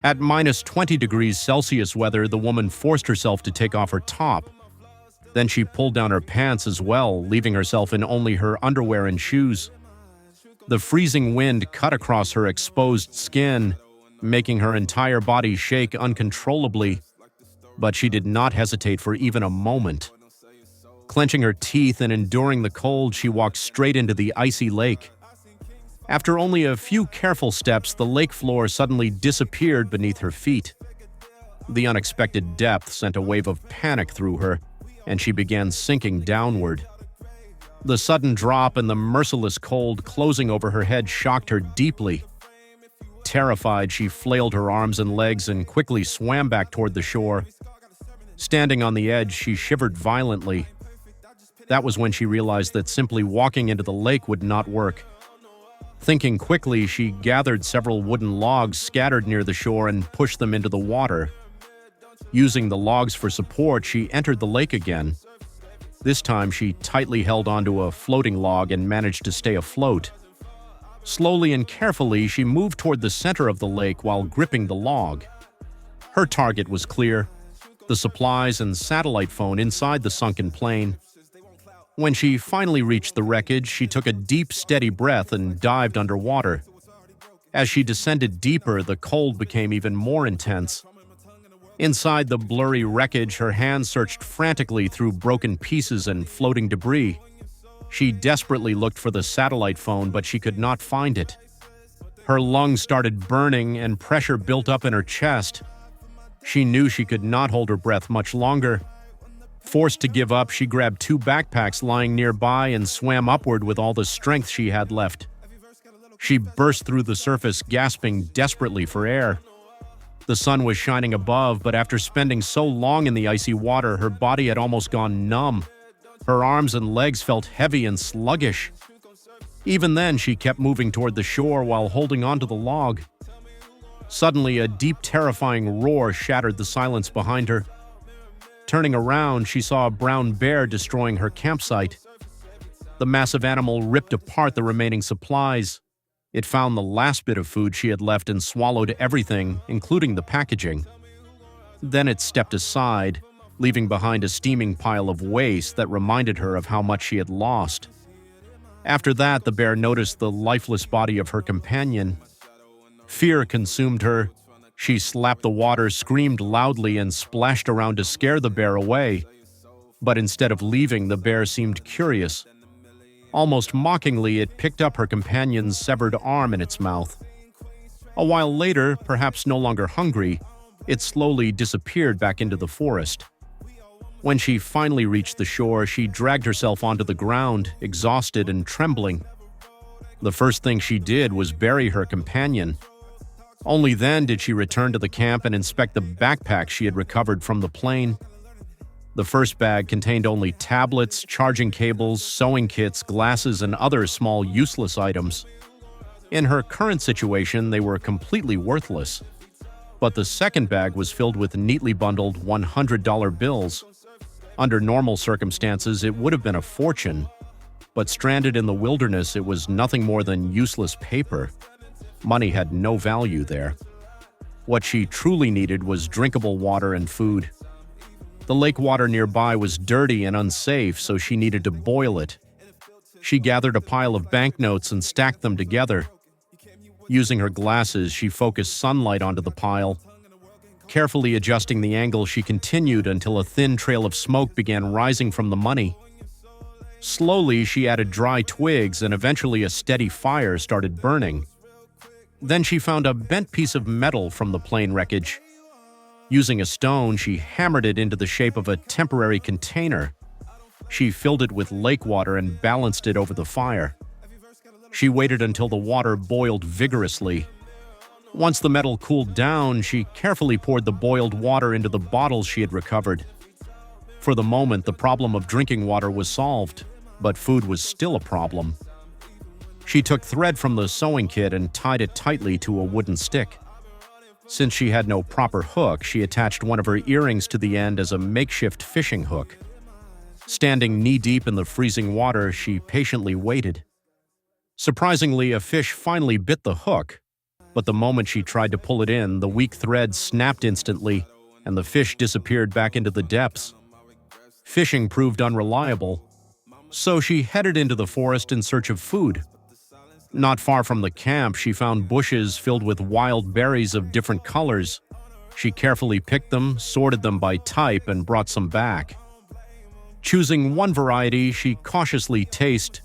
At minus 20 degrees Celsius weather, the woman forced herself to take off her top. Then she pulled down her pants as well, leaving herself in only her underwear and shoes. The freezing wind cut across her exposed skin, making her entire body shake uncontrollably, but she did not hesitate for even a moment. Clenching her teeth and enduring the cold, she walked straight into the icy lake. After only a few careful steps, the lake floor suddenly disappeared beneath her feet. The unexpected depth sent a wave of panic through her, and she began sinking downward. The sudden drop and the merciless cold closing over her head shocked her deeply. Terrified, she flailed her arms and legs and quickly swam back toward the shore. Standing on the edge, she shivered violently. That was when she realized that simply walking into the lake would not work. Thinking quickly, she gathered several wooden logs scattered near the shore and pushed them into the water. Using the logs for support, she entered the lake again. This time, she tightly held onto a floating log and managed to stay afloat. Slowly and carefully, she moved toward the center of the lake while gripping the log. Her target was clear: the supplies and satellite phone inside the sunken plane. When she finally reached the wreckage, she took a deep, steady breath and dived underwater. As she descended deeper, the cold became even more intense. Inside the blurry wreckage, her hands searched frantically through broken pieces and floating debris. She desperately looked for the satellite phone, but she could not find it. Her lungs started burning and pressure built up in her chest. She knew she could not hold her breath much longer. Forced to give up, she grabbed two backpacks lying nearby and swam upward with all the strength she had left. She burst through the surface, gasping desperately for air. The sun was shining above, but after spending so long in the icy water, her body had almost gone numb. Her arms and legs felt heavy and sluggish. Even then, she kept moving toward the shore while holding onto the log. Suddenly, a deep, terrifying roar shattered the silence behind her. Turning around, she saw a brown bear destroying her campsite. The massive animal ripped apart the remaining supplies. It found the last bit of food she had left and swallowed everything, including the packaging. Then it stepped aside, leaving behind a steaming pile of waste that reminded her of how much she had lost. After that, the bear noticed the lifeless body of her companion. Fear consumed her. She slapped the water, screamed loudly, and splashed around to scare the bear away. But instead of leaving, the bear seemed curious. Almost mockingly, it picked up her companion's severed arm in its mouth. A while later, perhaps no longer hungry, it slowly disappeared back into the forest. When she finally reached the shore, she dragged herself onto the ground, exhausted and trembling. The first thing she did was bury her companion. Only then did she return to the camp and inspect the backpack she had recovered from the plane. The first bag contained only tablets, charging cables, sewing kits, glasses, and other small useless items. In her current situation, they were completely worthless. But the second bag was filled with neatly bundled $100 bills. Under normal circumstances, it would have been a fortune. But stranded in the wilderness, it was nothing more than useless paper. Money had no value there. What she truly needed was drinkable water and food. The lake water nearby was dirty and unsafe, so she needed to boil it. She gathered a pile of banknotes and stacked them together. Using her glasses, she focused sunlight onto the pile. Carefully adjusting the angle, she continued until a thin trail of smoke began rising from the money. Slowly, she added dry twigs, and eventually a steady fire started burning. Then she found a bent piece of metal from the plane wreckage. Using a stone, she hammered it into the shape of a temporary container. She filled it with lake water and balanced it over the fire. She waited until the water boiled vigorously. Once the metal cooled down, she carefully poured the boiled water into the bottles she had recovered. For the moment, the problem of drinking water was solved, but food was still a problem. She took thread from the sewing kit and tied it tightly to a wooden stick. Since she had no proper hook, she attached one of her earrings to the end as a makeshift fishing hook. Standing knee-deep in the freezing water, she patiently waited. Surprisingly, a fish finally bit the hook. But the moment she tried to pull it in, the weak thread snapped instantly, and the fish disappeared back into the depths. Fishing proved unreliable, so she headed into the forest in search of food. Not far from the camp, she found bushes filled with wild berries of different colors. She carefully picked them, sorted them by type, and brought some back. Choosing one variety, she cautiously tasted